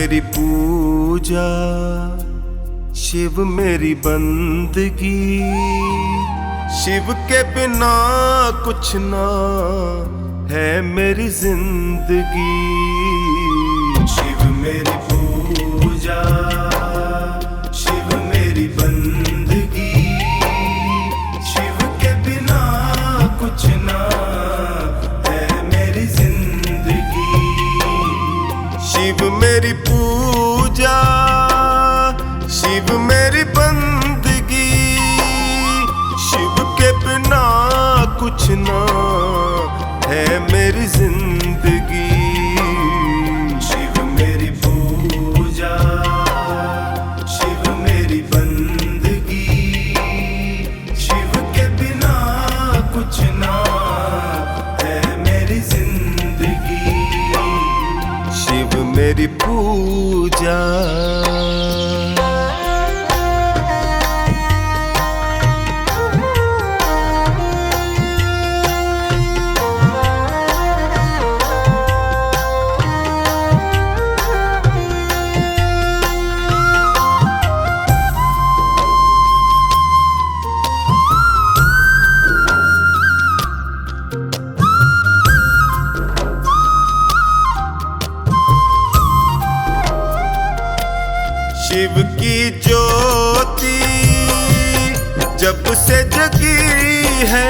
मेरी पूजा, शिव मेरी बंदगी, शिव के बिना कुछ ना है मेरी जिंदगी। शिव मेरी पूजा, शिव मेरी बंदगी, शिव के बिना कुछ ना है मेरी जिंदगी। शिव मेरी पूजा, शिव मेरी बंदगी, शिव के बिना कुछ ना है मेरी जिंदगी। शिव मेरी पूजा, शिव मेरी बंदगी, शिव के बिना कुछ ना है मेरी जिंदगी। शिव मेरी पूजा। शिव की ज्योति जब से जगी है,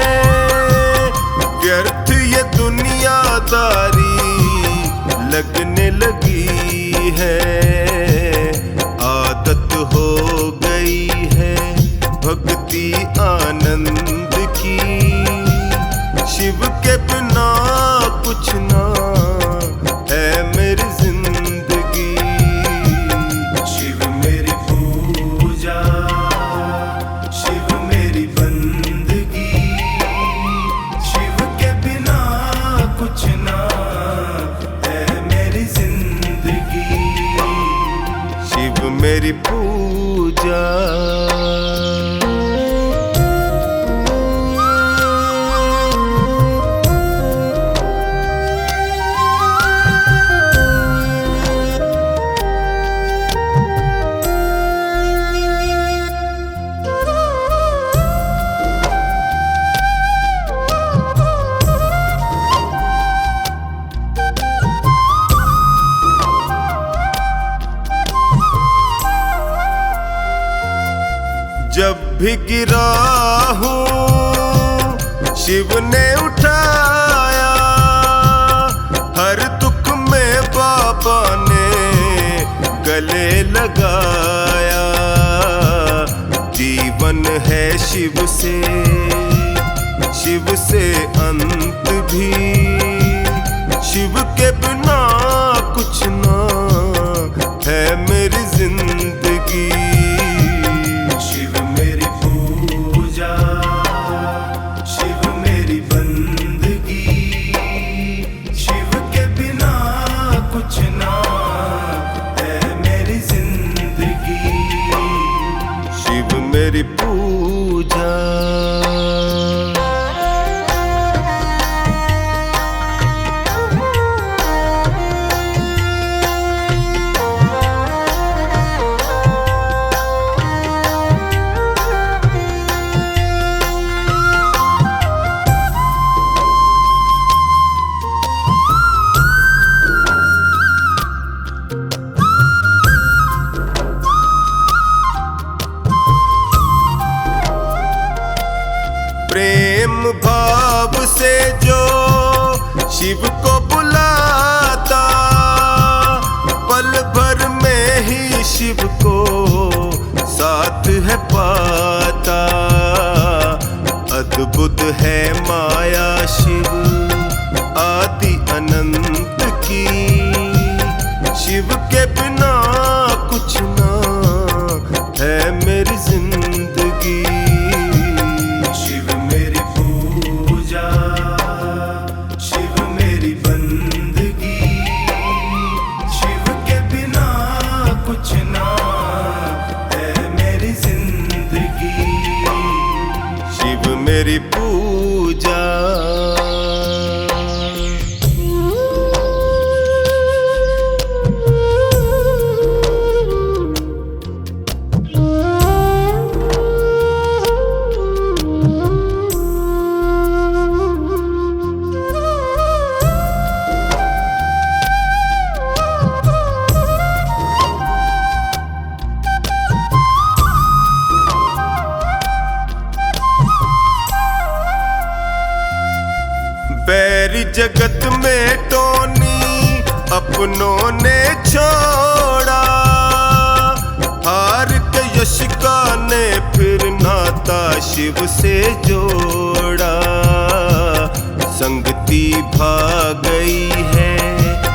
व्यर्थ ये दुनियादारी लगने लगी है। आदत हो गई है भक्ति आनंद की, शिव के बिना कुछ ना है मेरी जिंदगी। मेरी पूजा। जब भी गिरा हूँ शिव ने उठाया, हर दुख में बाबा ने गले लगाया। जीवन है शिव से अंत भी, शिव के बिना कुछ ना है मेरी जिंदगी। मेरी पूजा। प्रेम भाव से जो शिव को बुलाता, पल भर में ही शिव को साथ है पाता। अद्भुत है माया शिव आदि अनंत की, शिव के बिना कुछ ना है मेरी जिंदगी। मेरी पूजा। बैरी जगत में टोनी अपनों ने छोड़ा, हार के यशिका ने फिर नाता शिव से जोड़ा। संगति भाग गई है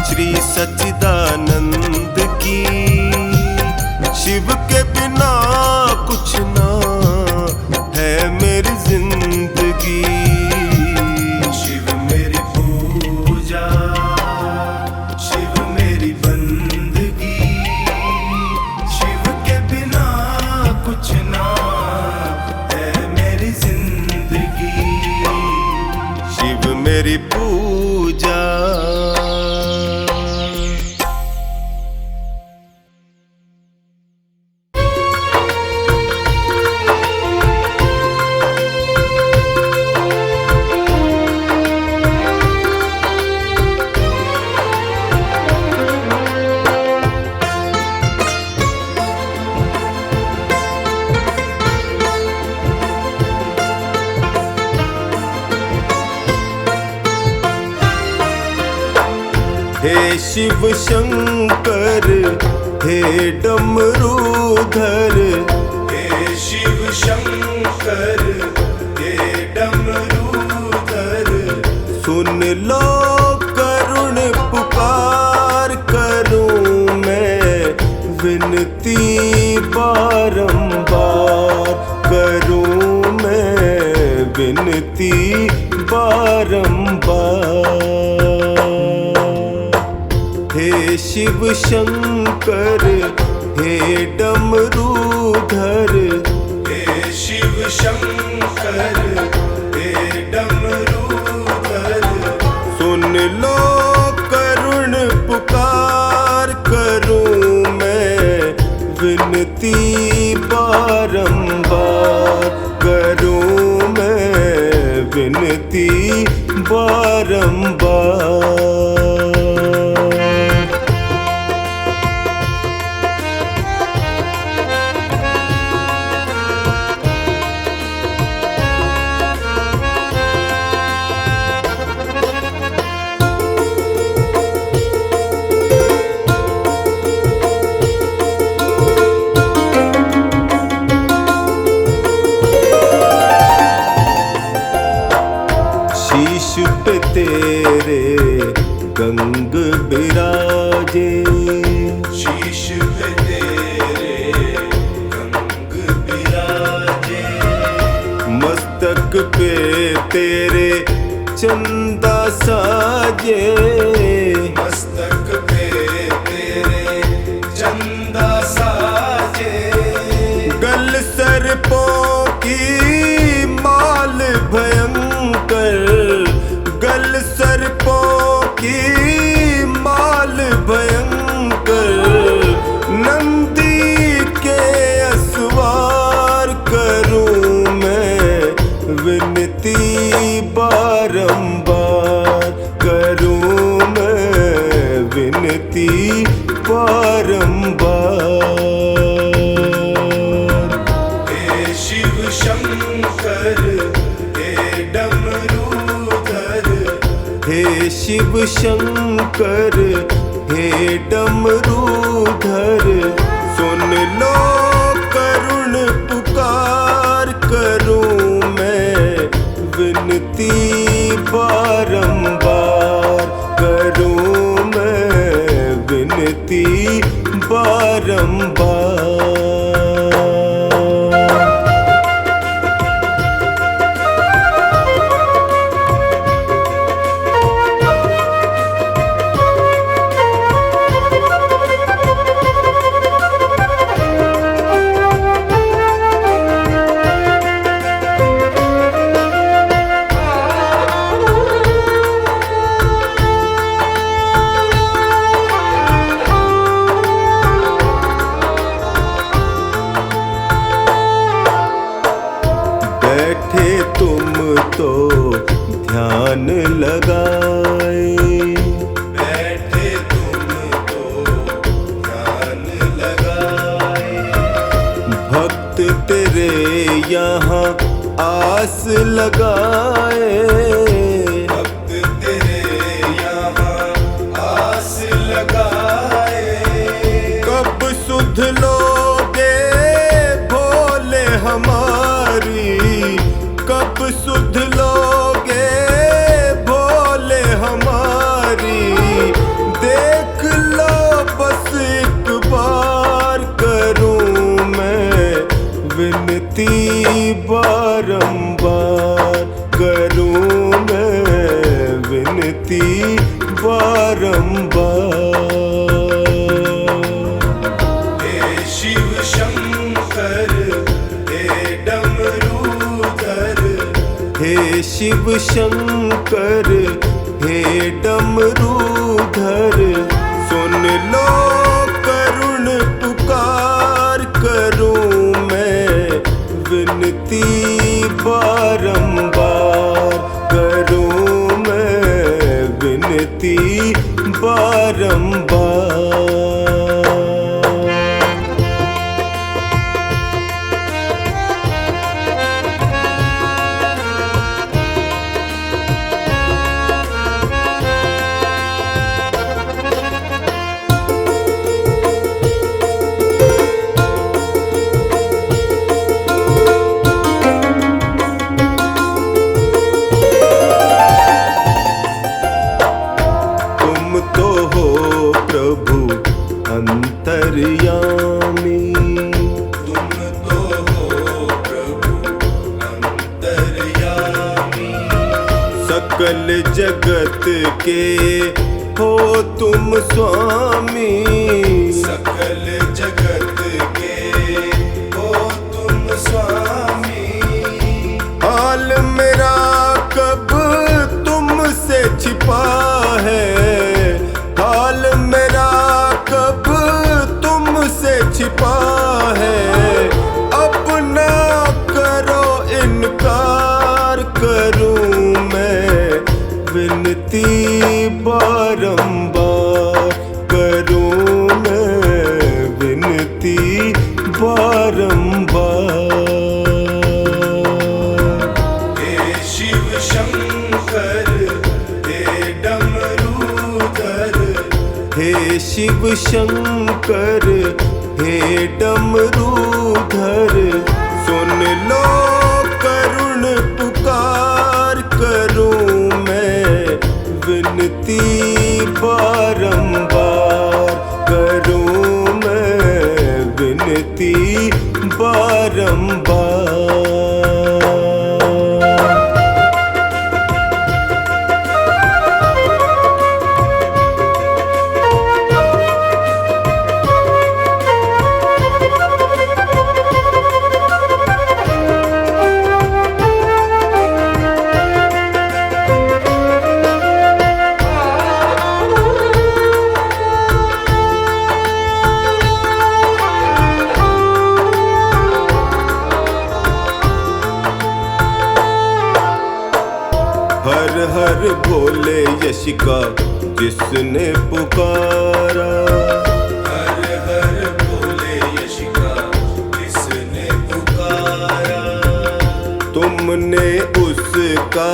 श्री सच्चिदानंद की, शिव के बिना कुछ ना है मेरी जिंदगी। शिव मेरी पूजा, शिव मेरी बंदगी, शिव के बिना कुछ ना है मेरी जिंदगी। शिव मेरी पूजा। हे शिव शंकर हे डमरूधर, हे शिव शंकर हे डमरूधर, सुन लो करुण पुकार करूं मैं विनती बारंबार, करूं मैं विनती बारंबार। हे शिव शंकर हे डमरूधर, हे शिव शंकर हे डमरूधर, सुन लो करुण पुकार करूं मैं विनती बारंबार, करूं मैं विनती बारंबार। शीश पे तेरे गंग बिराजे, शीश पे तेरे गंग बिराजे, मस्तक पे तेरे चंदा साजे, मस्तक पे तेरे चंदा साजे, गल सर्पों की माल भयंकर, गल सर्पों की माल भयंकर, नंदी के असवार करूं मैं विनती बारंबार, करूं मैं विनती बारंबार। हे शिव शंकर हे डमरूधर, हे शिव शंकर हे डमरूधर, सुन लो करुण पुकार करूं मैं विनती बारंबार, करूं मैं विनती बारंबार। बैठे तुम तो ध्यान लगाए, बैठे तुम तो ध्यान लगाए, भक्त तेरे यहाँ आस लगाए, भक्त शंकर हे डमरूधर, सुन लो करुण पुकार करूं मैं विनती बारंबार, करूं मैं विनती बारंबार। अंतर्यामी, तुम तो हो प्रभु अंतर्यामी, सकल जगत के हो तुम स्वामी, सकल जगत के हो तुम स्वामी। हाल मेरा कब तुमसे छिपा है, हाल मेरा कब तुमसे छिपा है, अपना करो इनकार करूं मैं विनती बारंबार, करूं मैं विनती बारंबार। हे शिव शंकर हे डमरूधर, हे शिव शंकर हे डमरूधर, सुन लो करुण पुकार करूं मैं विनती बारंबार, करूं मैं विनती बारंबार। हर हर भोले यश का जिसने पुकारा, हर हर भोले यश का जिसने पुकारा, तुमने उसका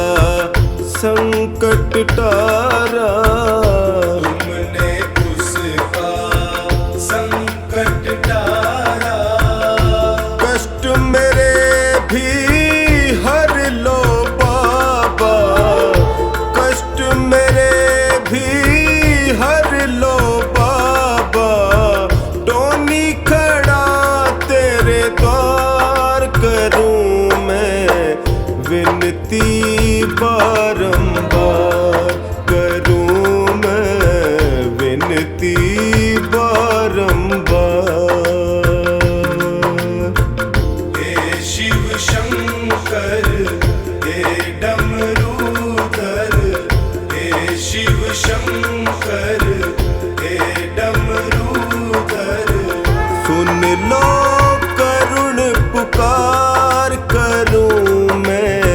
संकट टारा, तुमने उसका संकट टारा। कष्ट मेरे भी हर लो बाबा, कष्ट मेरे भी हर लो बाबा, टोनी खड़ा तेरे द्वार करूं मैं विनती बारंबार, करूं मैं विनती बारंबार। हे शिव शंकर हे डमरूधर, हे शिव शंकर हे डमरूधर, सुन लो करुण पुकार करूं मैं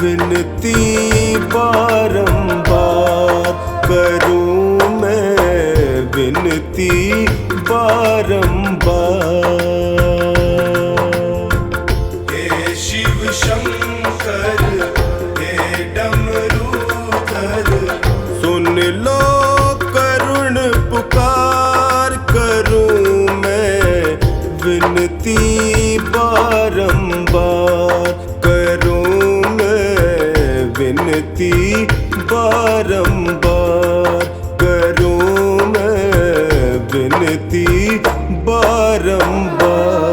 विनती बारंबार, करूं मैं विनती बारंबार। हे शिव शंकर हे डमरूधर, सुन लो करुण पुकार करूं मैं विनती बारंबार, करूं मैं विनती बारंबार, करूं मैं विनती बारंबार।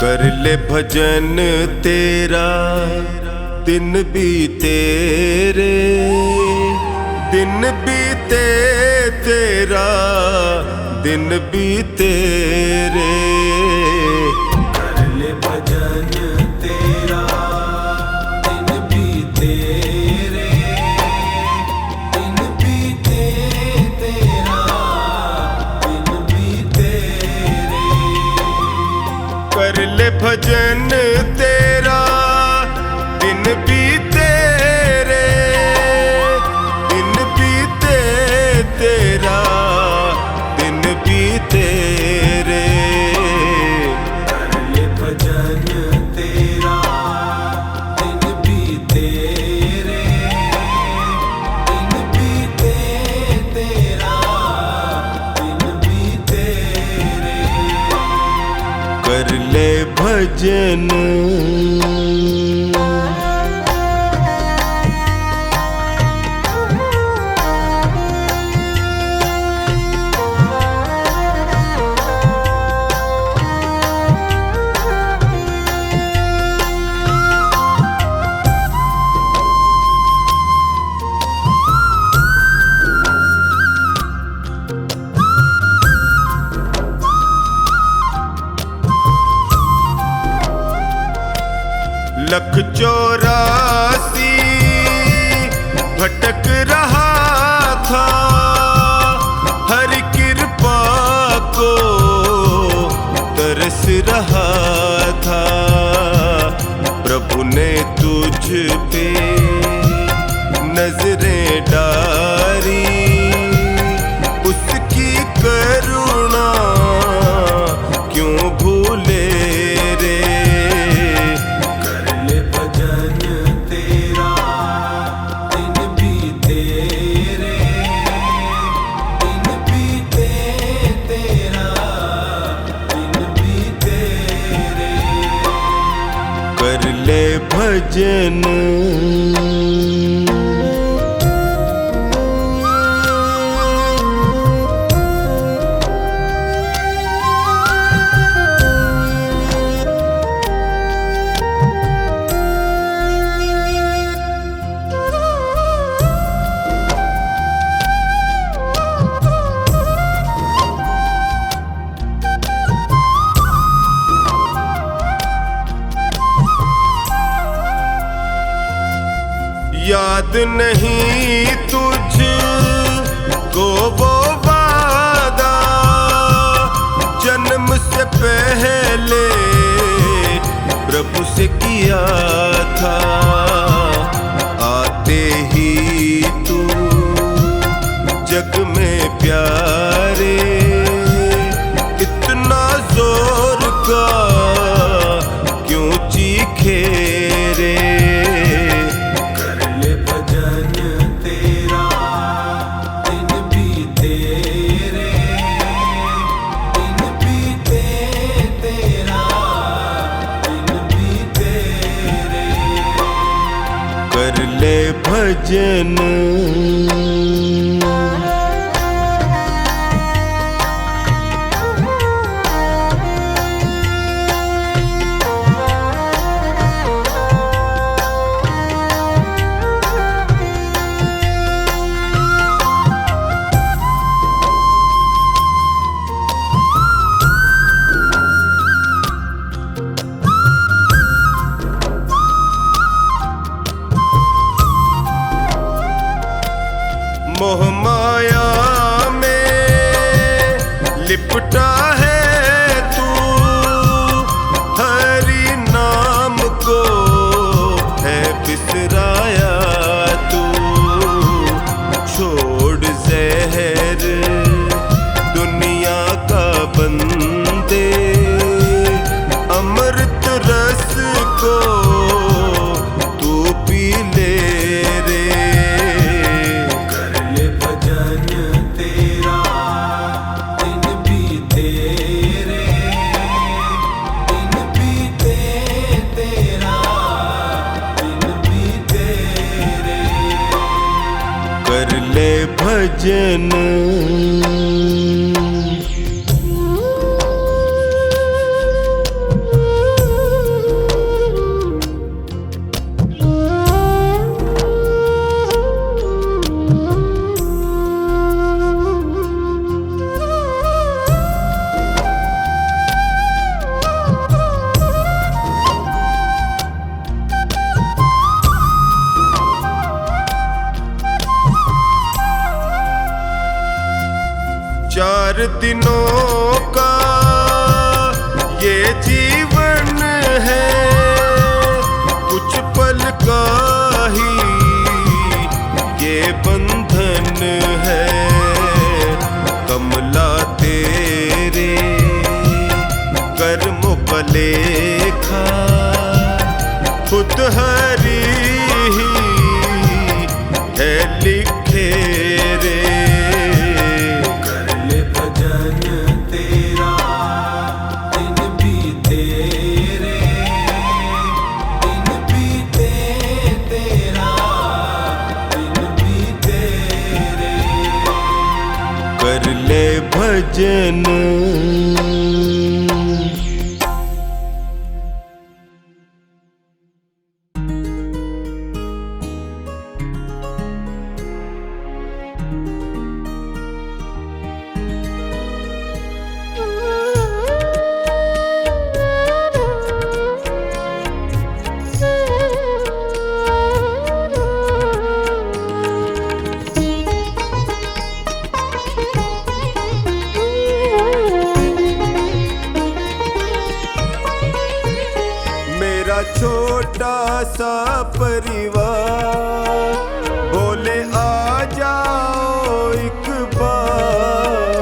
कर ले भजन तेरा दिन बीते रे, दिन बीते तेरा दिन बीते रे। कर ले भजन तेरा दिन बीते रे, दिन बीते तेरा दिन बीते रे। कर ले भजन तेरा दिन बीते रे, दिन बीते तेरा दिन बीते रे। कर ले भजन तेरा दिन बीते रे, दिन बीते तेरा दिन बीते रे। कर ले भजन लख 84 भटक रहा था, हर कृपा को तरस रहा था। प्रभु ने तुझ पे नजरें डाली, उसकी करुणा क्यों भूले रे। कर ले भजन याद नहीं तुझ को वो वादा, जन्म से पहले प्रभु से किया था। आते ही तू जग में प्यारे, इतना जोर का क्यों चीखे रे। कर ले भजन मोह माया में लिपटा है तू, हरि नाम को है बिसराया तू। छोड़ जहर दुनिया का बंदे, अमृत रस को तू पी ले रे। कर ले भजन दिनों का ये जीवन है, कुछ पल का ही ये बंधन है। कमला तेरे कर्मों का लेखा खुद हरी ही है लिखे रे। कर ले भजन तेरा दिन बीते रे, दिन बीते तेरा दिन बीते रे। कर ले भजन। छोटा सा परिवार बोले आ जाओ एक बार।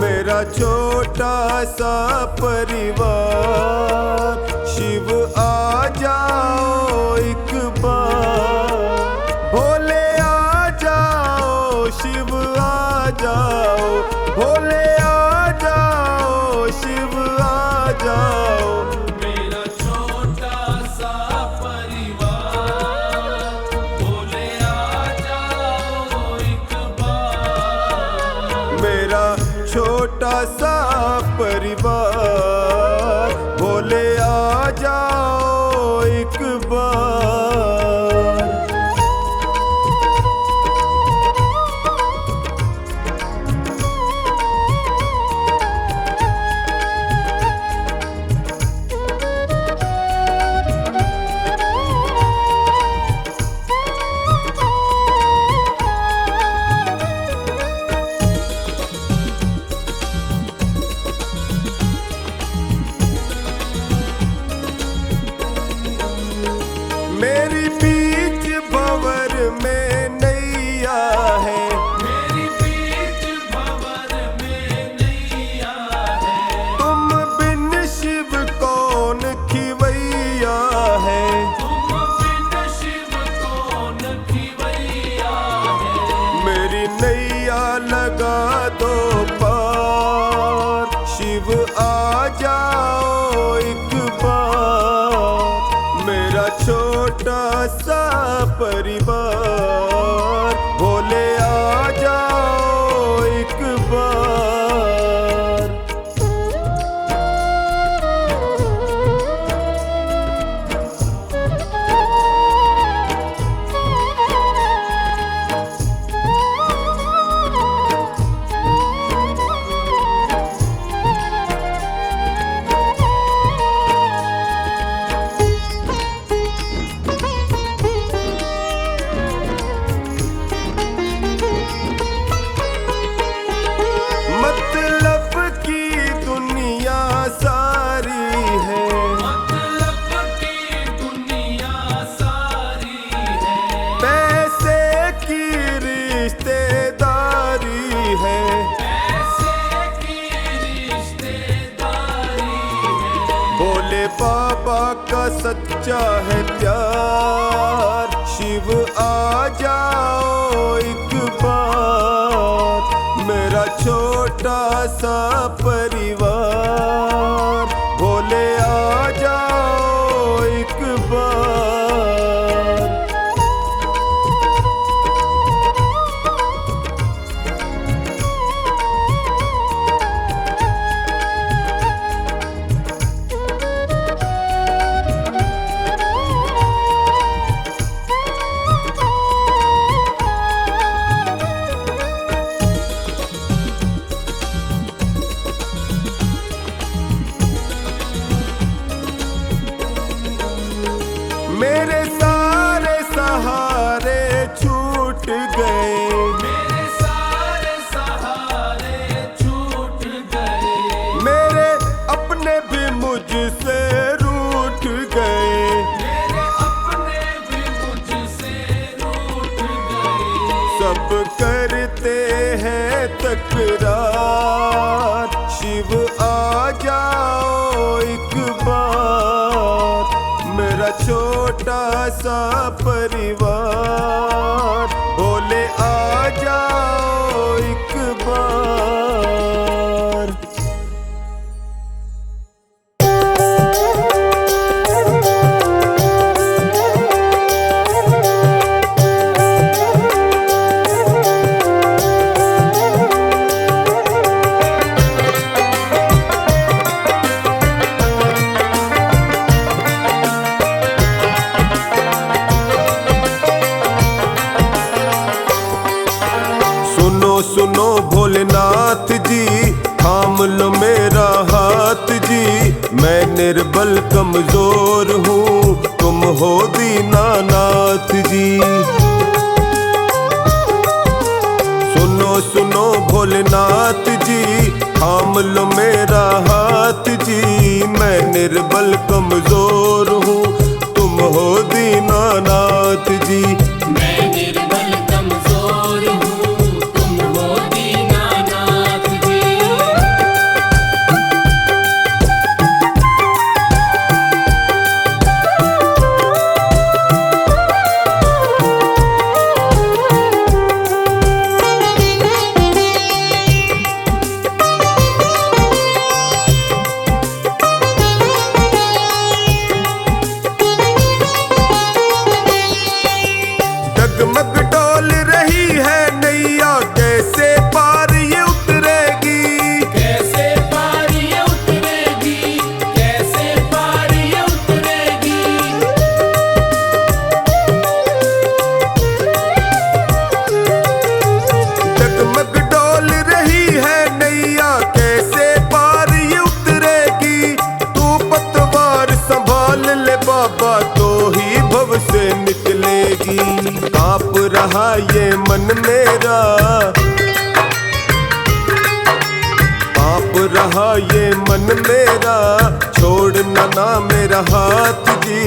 मेरा छोटा सा परिवार शिव आ जाओ एक बार। भोले आ जाओ शिव आ जाओ, भोले आ जाओ शिव आ जाओ। छोटा सा परिवार बोले आ जाओ एक बार। मेरी बीच भंवर में नैया है, मेरी बीच भंवर में नैया है। तुम बिन शिव कौन खिवैया है, तुम बिन शिव कौन खिवैया है। मेरी नैया लगा दो पार, शिव आ जाओ एक बार। मेरा छोटा सा परिवार बोले आ जाओ एक बार। बाबा का सच्चा है प्यार, शिव आ जाओ एक बार। मेरा छोटा सा परिवार बोले आ जाओ एक बार। मुझसे रूठ गए, मेरे अपने भी मुझसे रूठ गए। सब करते हैं तकरार, शिव आ जाओ एक बार, मेरा छोटा सा परिवार, बोले आ जाओ एक बार। सुनो सुनो भोलेनाथ जी, थाम लो मेरा हाथ जी, मैं निर्बल कमजोर हूँ, तुम हो दीनानाथ जी। सुनो सुनो भोलेनाथ जी, थाम लो मेरा हाथ जी, मैं निर्बल कमजोर हूँ, तुम हो दीनानाथ जी। मैं निर्बल कमजोर हूँ, तुम हो दीनानाथ जी। डगमग डोल रही है नैया, कैसे पार ये उतरेगी, कैसे पार ये उतरेगी, कैसे पार ये उतरेगी। डगमग डोल रही है नैया, कैसे पार ये उतरेगी, तू पतवार संभाल ले बाबा, तो ही भव से निकलेगी। कांप रहा ये मन मेरा, कांप रहा ये मन मेरा, छोड़ना ना मेरा हाथ जी,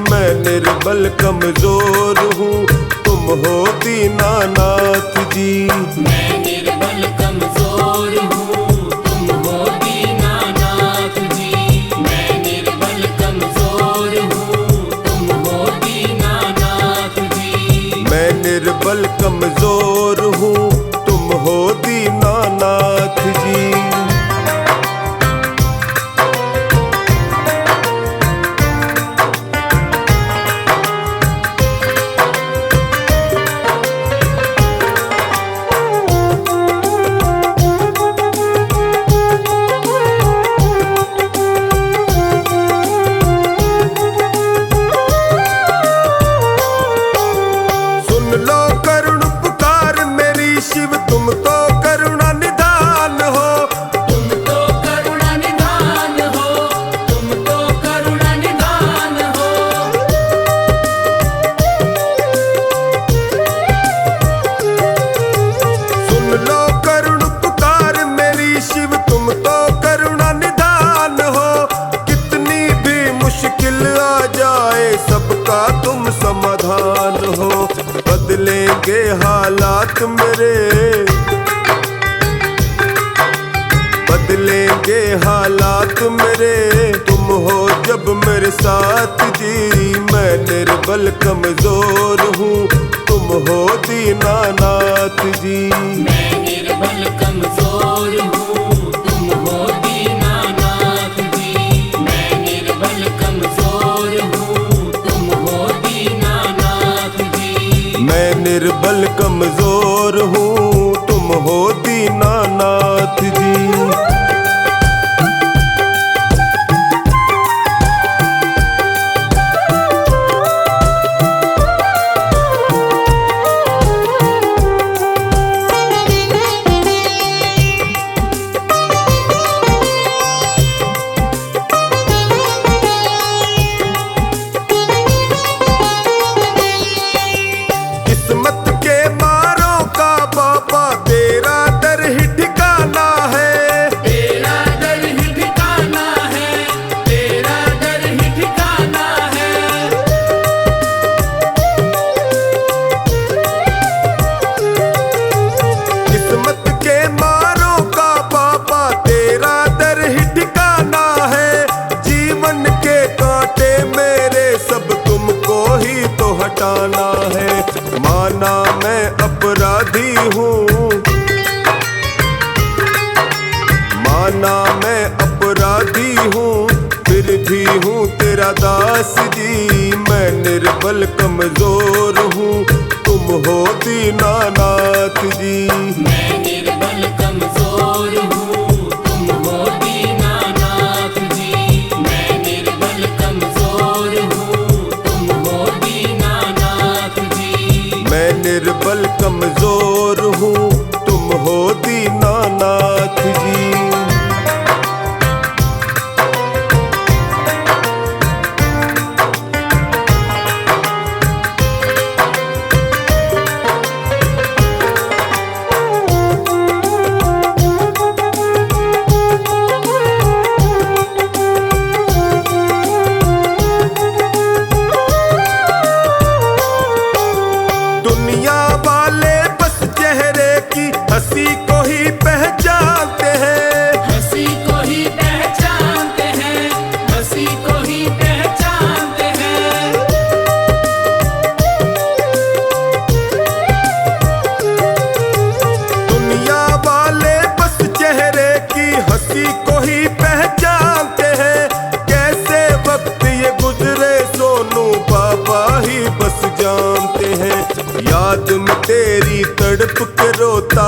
मैं निर्बल कमजोर हूँ, तुम हो दीनानाथ जी। मैं निर्बल कमजोर हूँ, तुम हो दीनानाथ जी। मैं निर्बल कमजोर हूँ, तुम हो दीनानाथ जी। मैं निर्बल कमजोर हूँ, तुम हो दीनानाथ जी। सुन लो करुण पुकार मेरी शिव, तुम तो करुणा निधान हो, तुम तो करुणा निधान हो, तुम तो करुणा निधान हो। सुन लो करुण पुकार मेरी शिव, तुम तो करुणा निधान हो, कितनी भी मुश्किल आ जाए सबका तुम समाधान हो, बदलेंगे हालात मेरे, बदलेंगे हालात मेरे, तुम हो जब मेरे साथ जी, मैं निर्बल कमजोर हूँ, तुम हो दीनानाथ जी। मैं निर्बल कमजोर हूँ, तुम हो दीनानाथ जी। मैं निर्बल कमजोर हूँ, तुम हो दीनानाथ जी। मैं निर्बल कमजोर हूँ, तुम हो दीनानाथ जी। किस्मत के मारों का बाबा तेरा दर ही ठिकाना है, अपराधी हूँ, माना मैं अपराधी हूँ, फिर भी हूँ तेरा दास जी। मैं निर्बल कमजोर हूँ, तुम हो दीनानाथ जी। मैं निर्बल कमजोर हूँ, तुम हो दीनानाथ जी। मैं निर्बल कमजोर हूँ, तुम हो दीनानाथ जी। मैं निर्बल कमजोर हूँ, तुम हो दीनानाथ जी। दुनिया वाले बस चेहरे की हंसी को ही पहचानते हैं, हंसी को ही पहचानते हैं, हंसी को ही पहचानते हैं। दुनिया वाले बस चेहरे की हंसी को ही पहचानते हैं। कैसे वक्त ये गुजरे सोनू बाबा ही बस जानते हैं। याद में तेरी तड़प के रोता,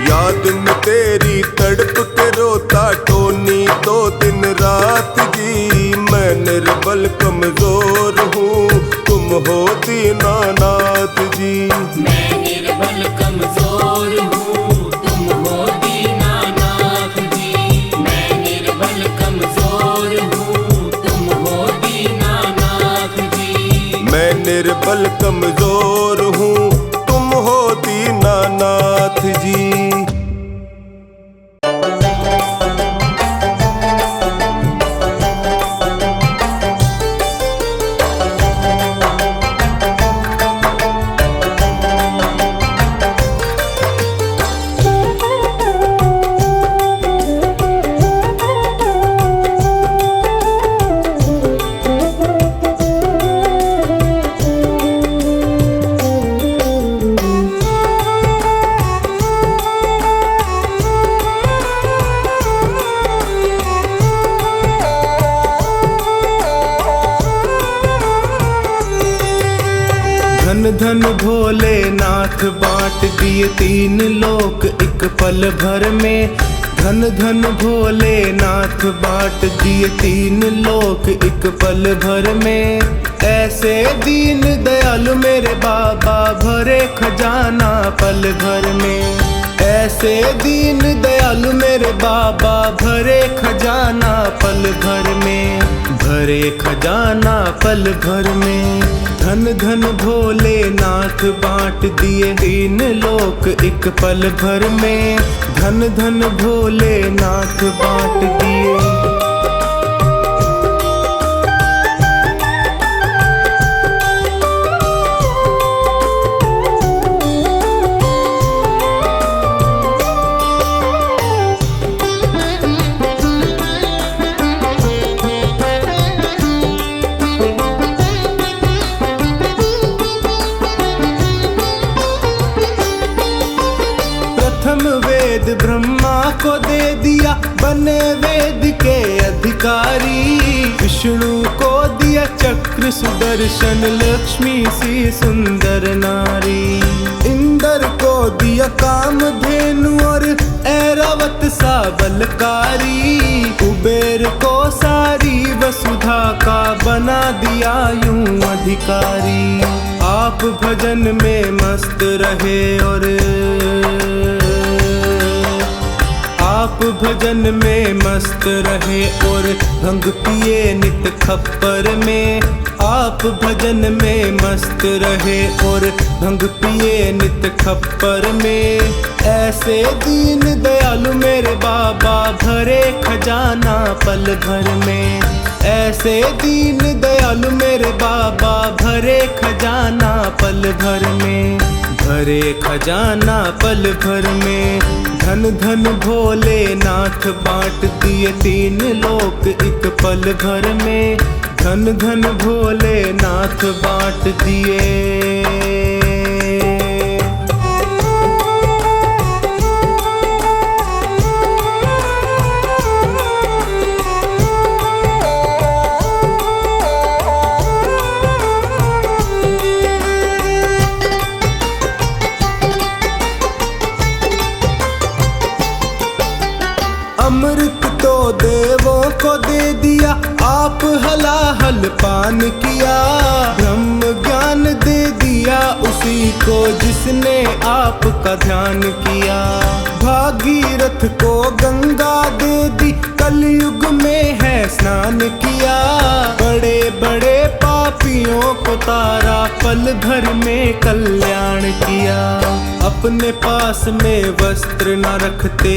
याद में तेरी तड़प के रोता टोनी तो दिन रात जी। मैं निर्बल कमजोर हूँ, तुम हो दीनानाथ जी। मैं निर्बल कमजोर हूँ, तुम हो दीनानाथ जी। मैं निर्बल कमजोर हूँ, तुम हो दीनानाथ जी। मैं निर्बल कमजोर हूँ, तुम हो दीनानाथ जी। धन धन भोलेनाथ बांट दिए तीन लोक एक पल भर में। धन धन भोलेनाथ बांट दिए तीन लोक एक पल भर में। ऐसे दीन दयालु मेरे बाबा भरे खजाना पल भर में। ऐसे दीन दयालु मेरे बाबा भरे खजाना पल भर में। भरे खजाना पल भर में। धन धन भोलेनाथ बांट दिए तीन लोक एक पल भर में। धन धन भोलेनाथ बांट दिए। वेद ब्रह्मा को दे दिया बने वेद के अधिकारी। विष्णु को दिया चक्र सुदर्शन लक्ष्मी सी सुंदर नारी। इंद्र को दिया कामधेनु और ऐरावत सा बलकारी। कुबेर को सारी वसुधा का बना दिया यूं अधिकारी। आप भजन में मस्त रहे और आप भजन में मस्त रहे और भंग पिए नित खप्पर में। आप भजन में मस्त रहे और भंग पिए नित खप्पर में। ऐसे दीन दयालु मेरे बाबा भरे खजाना पल भर में। ऐसे दीन दयालु मेरे बाबा, भरे खजाना पल भर में, भरे खजाना पल भर में। धन धन भोलेनाथ बांट दिए तीन लोक एक पल भर में, धन धन भोलेनाथ बांट दिए। अमृत तो देवों को दे दिया, आप हलाहल पान किया। ब्रह्म ज्ञान दे दिया उसी को जिसने आपका ध्यान किया। भागीरथ को गंगा दे दी, कलयुग में है स्नान किया। बड़े बड़े पापियों को तारा, पल भर में कल्याण किया। अपने पास में वस्त्र न रखते,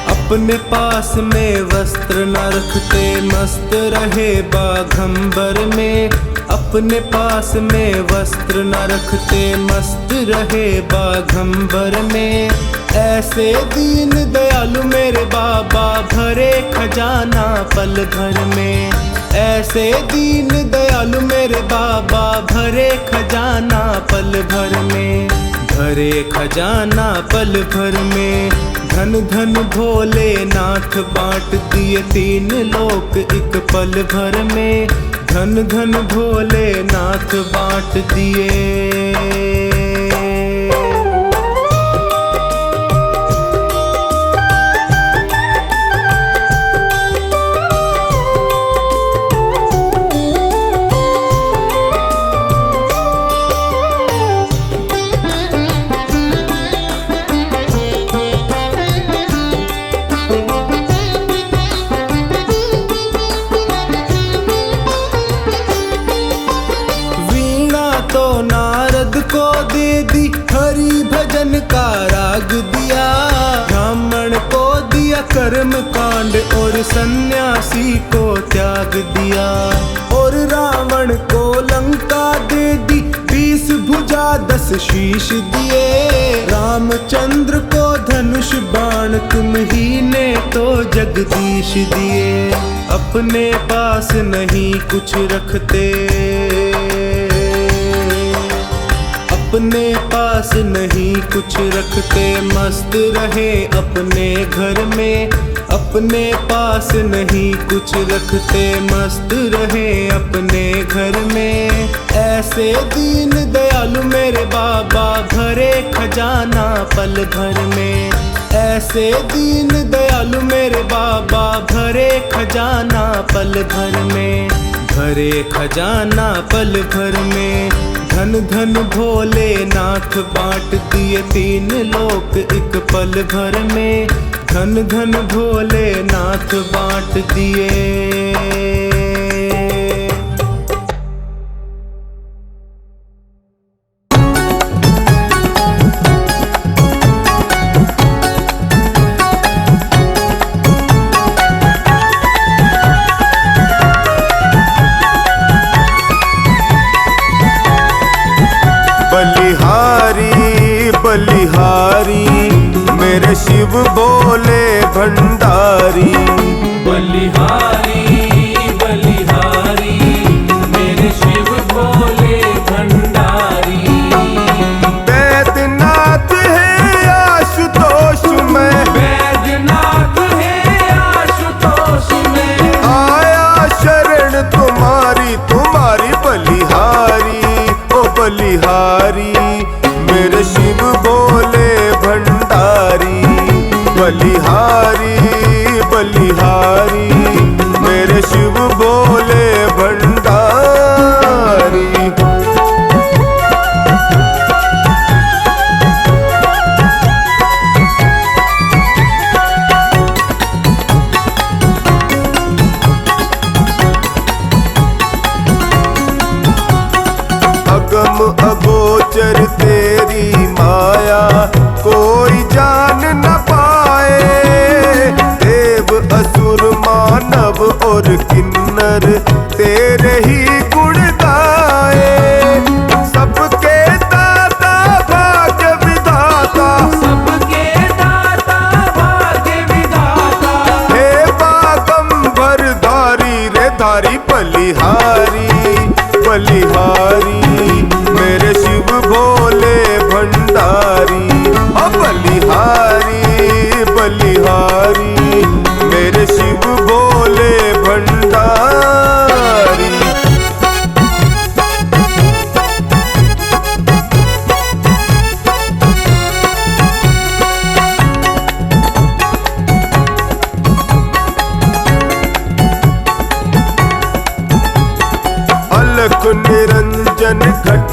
अपने पास में वस्त्र न रखते, मस्त रहे बाघंबर में। अपने पास में वस्त्र न रखते, मस्त रहे बाघंबर में। ऐसे दीन दयालु मेरे बाबा, भरे खजाना पल भर में। ऐसे दीन दयालु मेरे बाबा, भरे खजाना पल भर में, भरे खजाना पल भर में। धन धन भोलेनाथ बांट दिए तीन लोक एक पल भर में, धन धन भोलेनाथ बांट दिए। को दे दी, हरि भजन का राग दिया। ब्राह्मण को दिया कर्म कांड, और सन्यासी को त्याग दिया। और रावण को लंका दे दी, 20 भुजा 10 शीश दिए। रामचंद्र को धनुष बाण, तुम ही ने तो जगदीश दिए। अपने पास नहीं कुछ रखते, अपने पास नहीं कुछ रखते, मस्त रहे अपने घर में। अपने पास नहीं कुछ रखते, मस्त रहे अपने घर में। ऐसे दीन दयालु मेरे बाबा, भरे खजाना पल भर में। ऐसे दीन दयालु मेरे बाबा, भरे खजाना पल भर में, भरे खजाना पल भर में। धन धन भोलेनाथ बांट दिए तीन लोक एक पल भर में, धन धन भोलेनाथ बांट दिए। बलिहारी मेरे शिव बोले भंडारी। बलिहारी बलिहारी मेरे शिव भोले भंडारी। बैद्यनाथ है आशुतोष में, बैद्यनाथ है आशुतोष में। आया शरण तुम्हारी तुम्हारी बलिहारी। ओ बलिहारी मेरे शिव बोले भंडारी। बलिहारी बलिहारी मेरे शिव बोले भंडारी। अगम अगोचर तेरी माया, कोई जान न पाए। देव असुर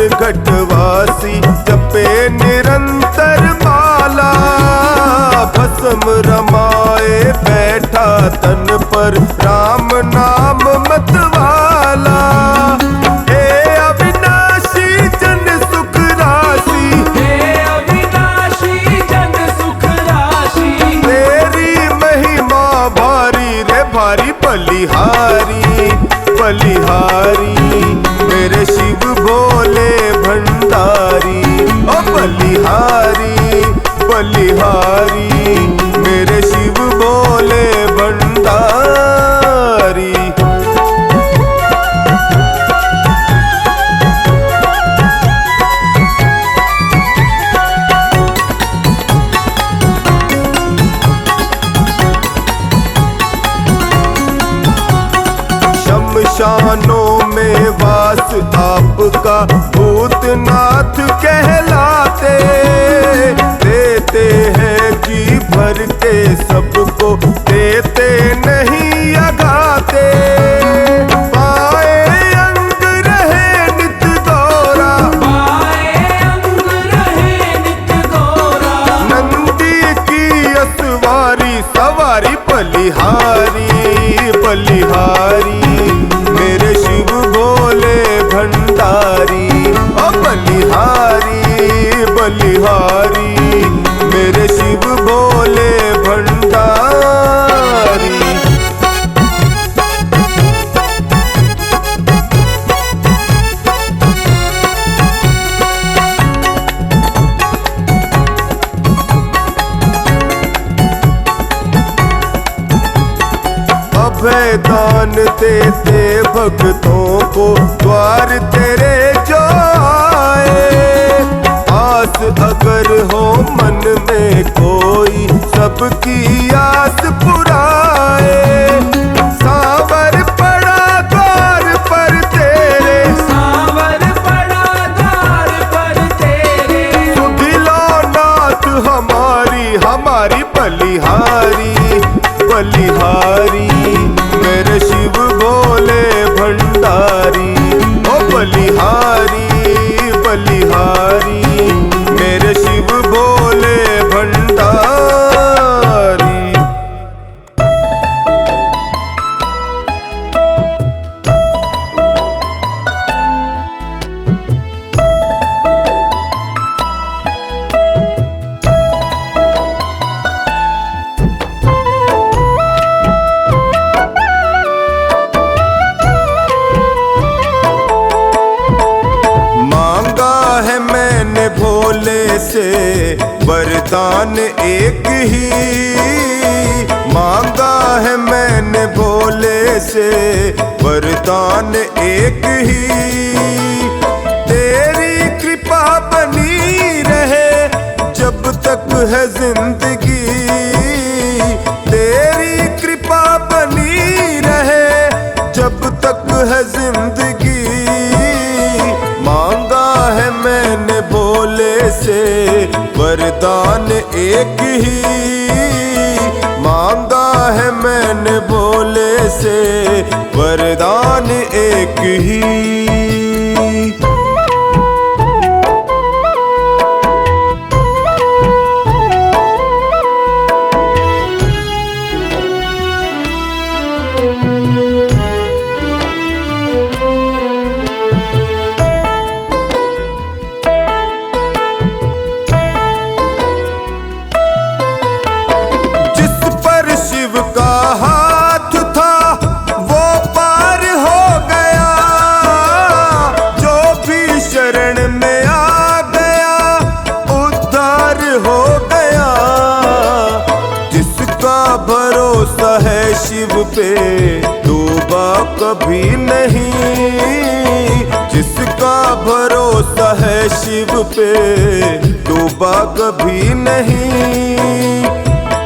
घट घटवासी जपे निरंतर माला। भस्म रमाए बैठा तन पर राम नाम मतवाला। हे अविनाशी जन सुख राशि, हे अविनाशी जन सुख राशि। तेरी महिमा भारी रे भारी। बलिहारी बलिहारी मेरे शिव भोले भंडारी। ओ बलिहारी बलिहारी मेरे शिव भोले भंडारी। शमशानों में वास आपका भूतनाथ कहलाते। देते हैं जी भर के सबको, देते नहीं अगाते। पाए अंग रहे नित गौरा, पाए अंग रहे नित गौरा। नंदी की असवारी सवारी। बलिहारी बलिहारी मेरे शिव भोले भंडारी। ओ बलिहारी बलिहारी मेरे शिव भोले भंडारी। अभय दान देते भक्तों को, द्वार तेरे जो आए। आस अगर हो मन में कोई, सबकी आस पुराए। सावर पड़ा द्वार पर तेरे, सावर पड़ा द्वार पर तेरे। सुधिलो नाथ हमारी हमारी। बलिहारी बलिहारी मेरे शिव भोले भंडारी। ओ बलिहारी बलिहारी मेरे शिव भोले भंडारी। भोले से वरदान एक ही मांगा है मैंने। भोले से वरदान एक ही। तेरी कृपा बनी रहे जब तक है जिंदगी। तेरी कृपा बनी रहे जब तक है जिंदगी। मांगा है मैंने भोले से वरदान एक ही। मांगा है मैंने भोले से वरदान एक ही। भरोसा है शिव पे डूबा कभी नहीं। जिसका भरोसा है शिव पे डूबा कभी नहीं।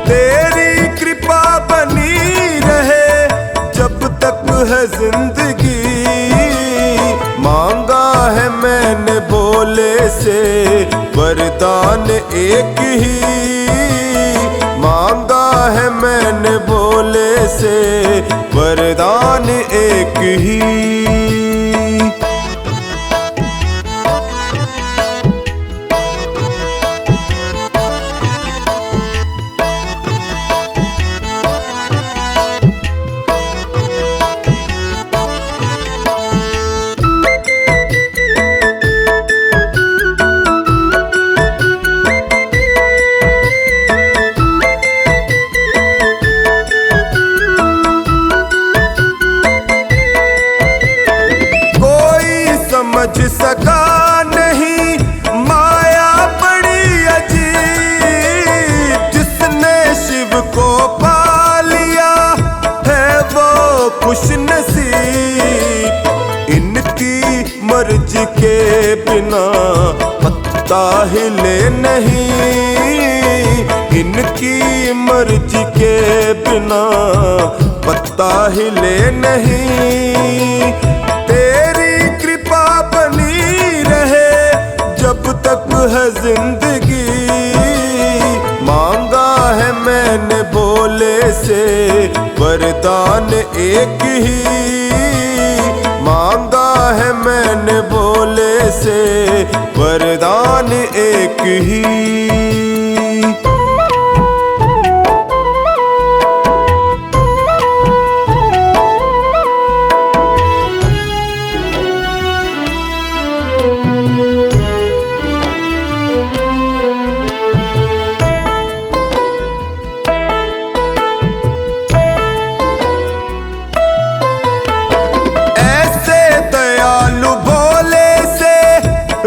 तेरी कृपा बनी रहे जब तक है जिंदगी। मांगा है मैंने भोले से वरदान एक ही। मांगा है मैंने भोले से वरदान एक ही। को पा लिया है वो खुश नसीब। इनकी मर्जी के बिना पत्ता हिले नहीं, इनकी मर्जी के बिना पत्ता हिले नहीं। तेरी कृपा बनी रहे जब तक है जिंदगी, मांगा है मैंने भोले से वरदान एक ही, मांगा है मैंने भोले से वरदान एक ही।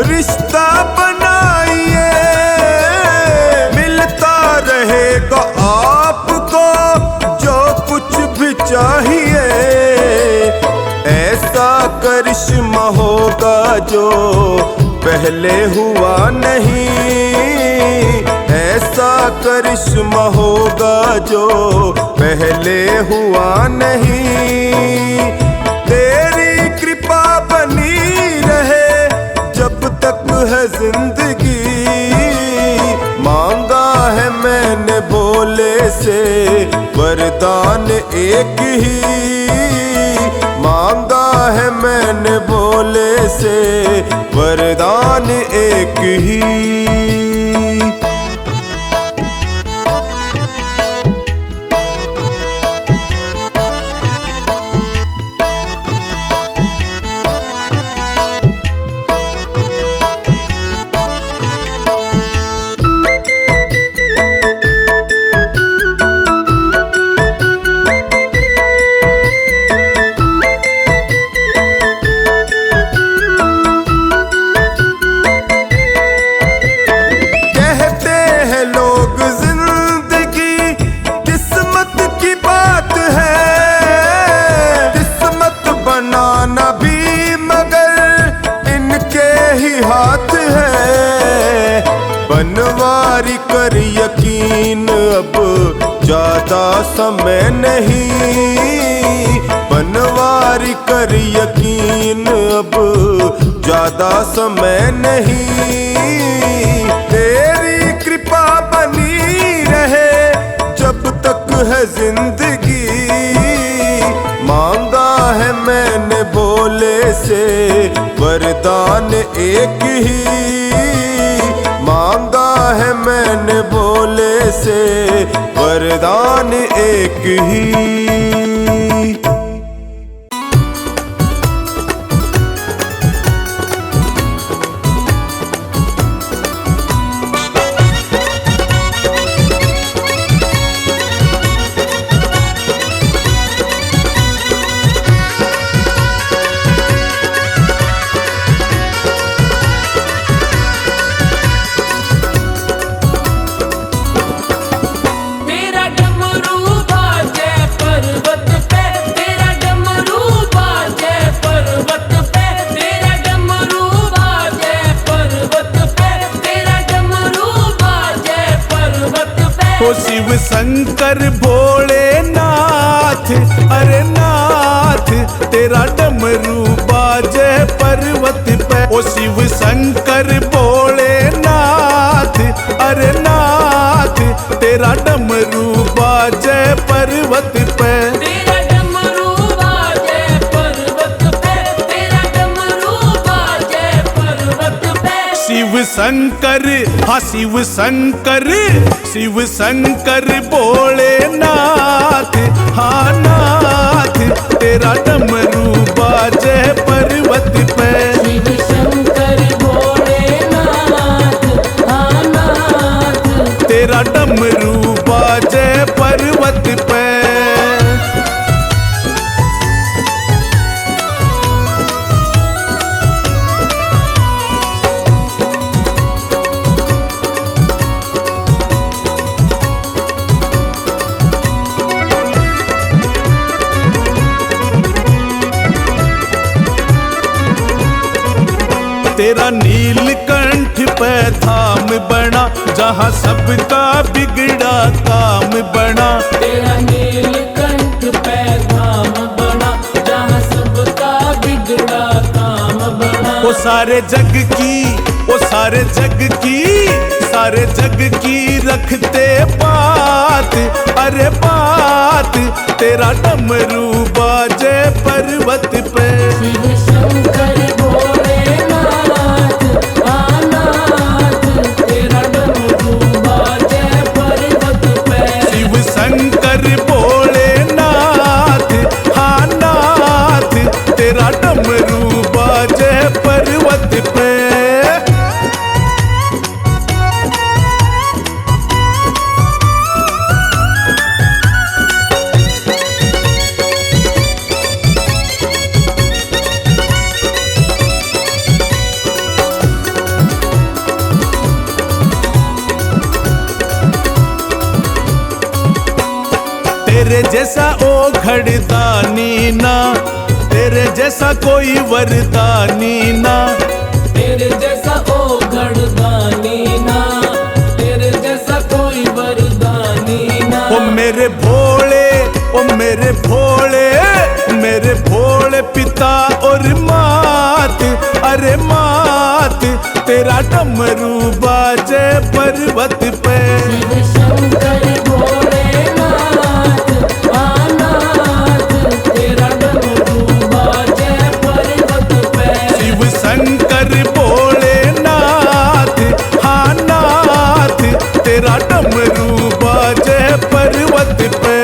रिश्ता बनाइए, मिलता रहेगा आपको जो कुछ भी चाहिए। ऐसा करिश्मा होगा जो पहले हुआ नहीं, ऐसा करिश्मा होगा जो पहले हुआ नहीं। तेरी कृपा बनी रहे जब तक है जिंदगी, मांगा है मैंने भोले से वरदान एक ही, मांगा है मैंने भोले से वरदान एक ही। हाथ है बनवारी कर यकीन, अब ज्यादा समय नहीं, बनवारी कर यकीन, अब ज्यादा समय नहीं। तेरी कृपा बनी रहे जब तक है जिंदगी, मांगा है मैंने भोले से वरदान एक ही, मांगा है मैंने भोले से वरदान एक ही। ओ शिव शंकर भोलेनाथ, अरे नाथ तेरा डमरू बाजे पर्वत पे। ओ शिव शंकर भोलेनाथ, अरे नाथ तेरा डमरू बाजे पर्वत पे। तेरा डमरू बाजे पर्वत पे, तेरा डमरू बाजे पर्वत पे। शिव शंकर, हाँ शिव शंकर, शिव शंकर भोलेनाथ, हाँ नाथ तेरा डमरू बाजे पर्वत पे। शिव शंकर भोलेनाथ, हाँ नाथ तेरा डमरू बाजे पर्वत पे। तेरा नीलकंठ पे धाम बना, जहाँ सबका बिगड़ा काम बना। तेरा नीलकंठ पे धाम बना, जहाँ सबका बिगड़ा काम बना। वो सारे जग की, वो सारे जग की, सारे जग की रखते बात, अरे बात। तेरा डमरू बाजे पर्वत पे, शिव शंकर भोलेनाथ आनाथ, तेरा डमरू बाजे पर्वत पे। शिव शंकर भोलेनाथ हाँ नाथ, तेरा डमरू बाजे पर्वत पे। तेरे जैसा ओ घड़दानी ना, तेरे जैसा कोई वरदानी ना। तेरे जैसा ओ घड़दानी ना, तेरे जैसा कोई वरदानी ना। ओ मेरे भोले, ओ मेरे भोले, मेरे भोले पिता और मात, अरे मात। तेरा डमरू बाजे पर्वत पे, शिव शंकर भोलेनाथ आनाथ, तेरा डमरू बाजे पर्वत पे। शिव शंकर भोलेनाथ हाँ नाथ, तेरा डमरू बाजे पर्वत पे।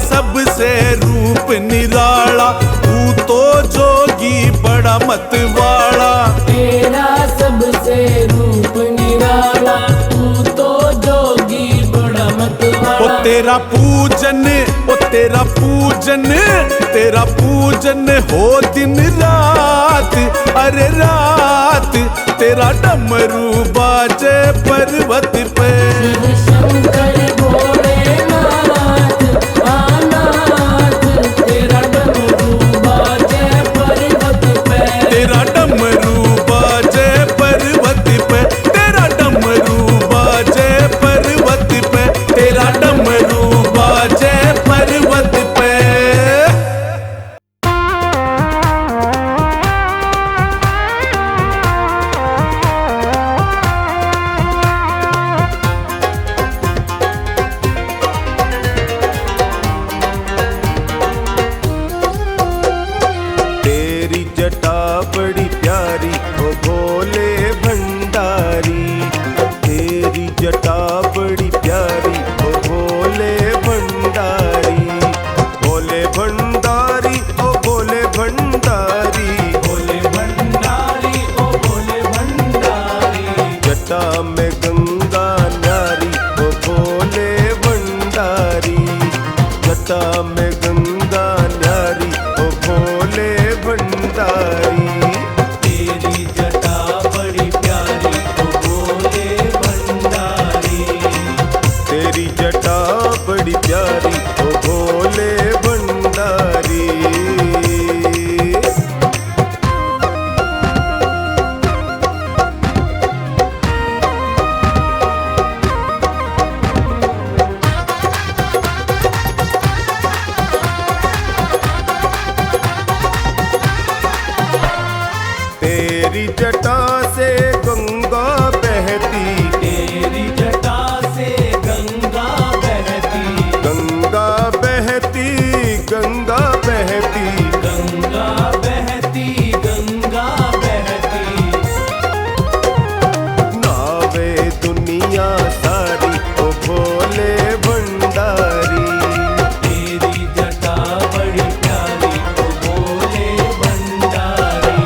सबसे रूप निराला, तू तो जोगी बड़ा मतवाला। तेरा सबसे रूप निराला, तू तो जोगी बड़ा मतवाला। ओ तेरा पूजन, ओ तेरा पूजन, तेरा पूजन हो दिन रात, अरे रात। तेरा डमरू बाजे पर्वत पे, शिव शंकर भोलेनाथ आनाथ, तेरा डमरू बाजे पर्वत पे। तेरा डमरू बाजे पर्वत पे, तेरा डमरू बाजे पर्वत पे, तेरा डमरू बाजे पर्वत पे। तेरी जटा बड़ी प्यारी ओ भोले भंडारी, तेरी जटा बड़ी प्यारी ओ भोले भंडारी। भोले भंडारी ओ भोले भंडारी, भोले भंडारी ओ भोले भंडारी। जटा में गंगा न्यारी ओ भोले भंडारी, जटा में गंगा न्यारी ओ भोले भंडारी। तेरी जटा बड़ी प्यारी ओ भोले भंडारी। तेरी जटा बड़ी प्यारी ओ भोले भंडारी। तेरी जटा से गंगा बहती, तेरी जटा से गंगा बहती, गंगा बहती, गंगा बहती। गंगा बहती, गंगा बहती। नावे दुनिया सारी ओ भोले भंडारी। तेरी जटा बड़ी प्यारी ओ भोले भंडारी।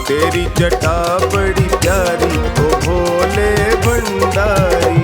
तेरी जटा बड़ी प्यारी ओ भोले भंडारी।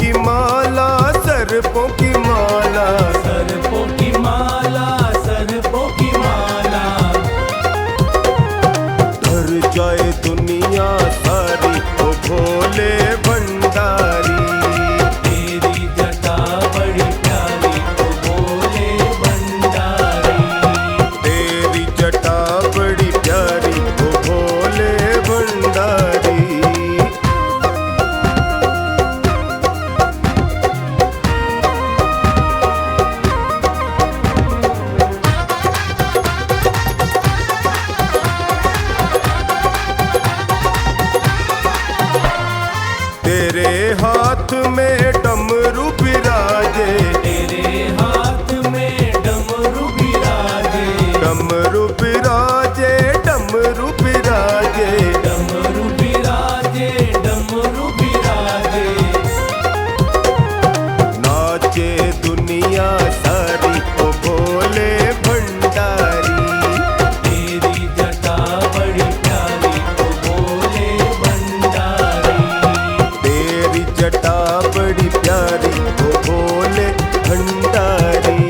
की माला, सर्पों की माला, सर्पों की माला, सर्पों की माला। धर जाए दुनिया सारी ओ भोले भंडारी। तेरी जटा बड़ी प्यारी ओ भोले भंडारी। तेरी जटा बड़ी प्यारी ओ भोले भंडारी। तेरे हाथ में डमरू बिराजे, तेरे हाथ में डमरू बिराजे। डमरू बिराजे, डमरू बिराजे। डमरू बिराजे, डमरू बिराजे। नाचे दुनिया सारी ओ भोले भंडारी। तेरी जटा बड़ी प्यारी ओ भोले भंडारी। तेरी जटा बड़ी प्यारी ओ भोले भंडारी।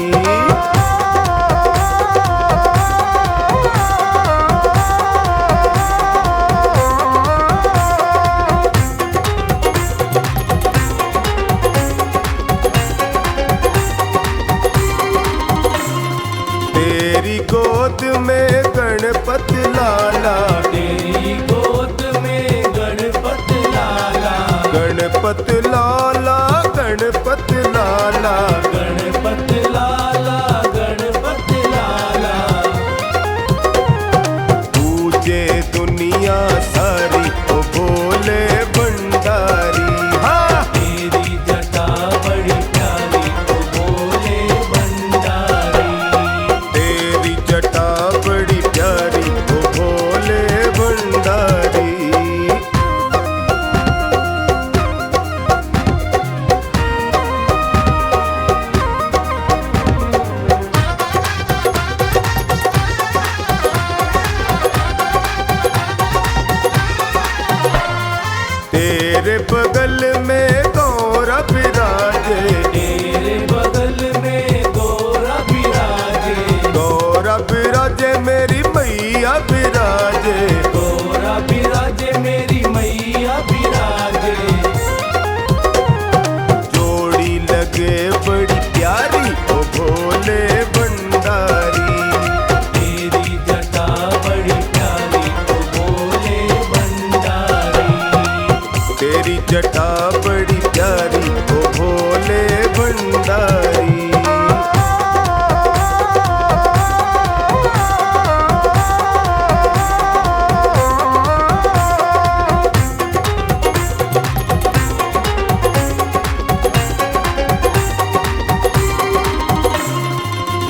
तेरी गोद में गणपति लाला, तेरी गोद में गणपत लाला। गणपत लाला, गणपत लाला। गणपत लाला, गणपत लाला। पूजे दुनिया सारी ओ भोले भंडारी। हाँ तेरी जटा बड़ी प्यारी ओ भोले भंडारी। तेरी जटा बड़ी प्यारी ओ भोले भंडारी। तेरे बगल में गौरा बिराजे, तेरे बगल में गौरा बिराजे। गौरा बिराजे मेरी मैया बिराजे। गौरा बिराजे, मेरी मैया बिराजे। जोड़ी लगे बड़ी प्यारी ओ भोले भंडारी। तेरी जटा बड़ी प्यारी ओ भोले भंडारी। तेरी जटा बड़ी प्यारी ओ भोले भंडारी।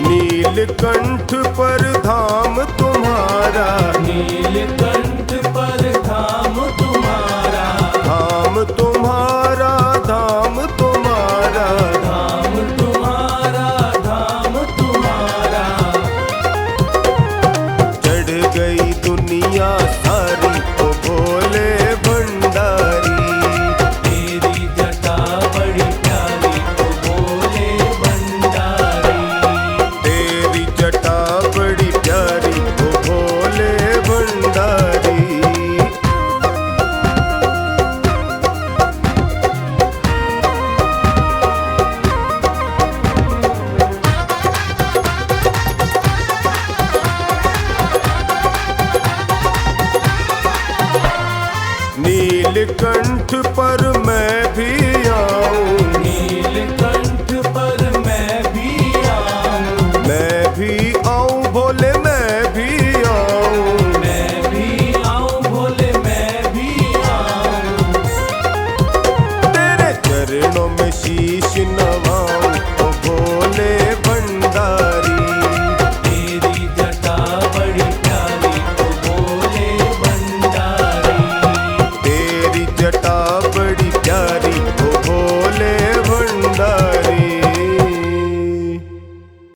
नीलकंठ पर धाम तुम्हारा, नीलकंठ पर धाम तुम्हारा। धाम तुम्हारा, धाम तुम्हारा। धाम तुम्हारा, धाम तुम्हारा। चढ़ गई दुनिया सारी ओ भोले भंडारी। तेरी जटा बड़ी प्यारी ओ भोले भंडारी। तेरी जटा बड़ी प्यारी ओ भोले भंडारी। नीलकंठ पर मैं भी आऊं,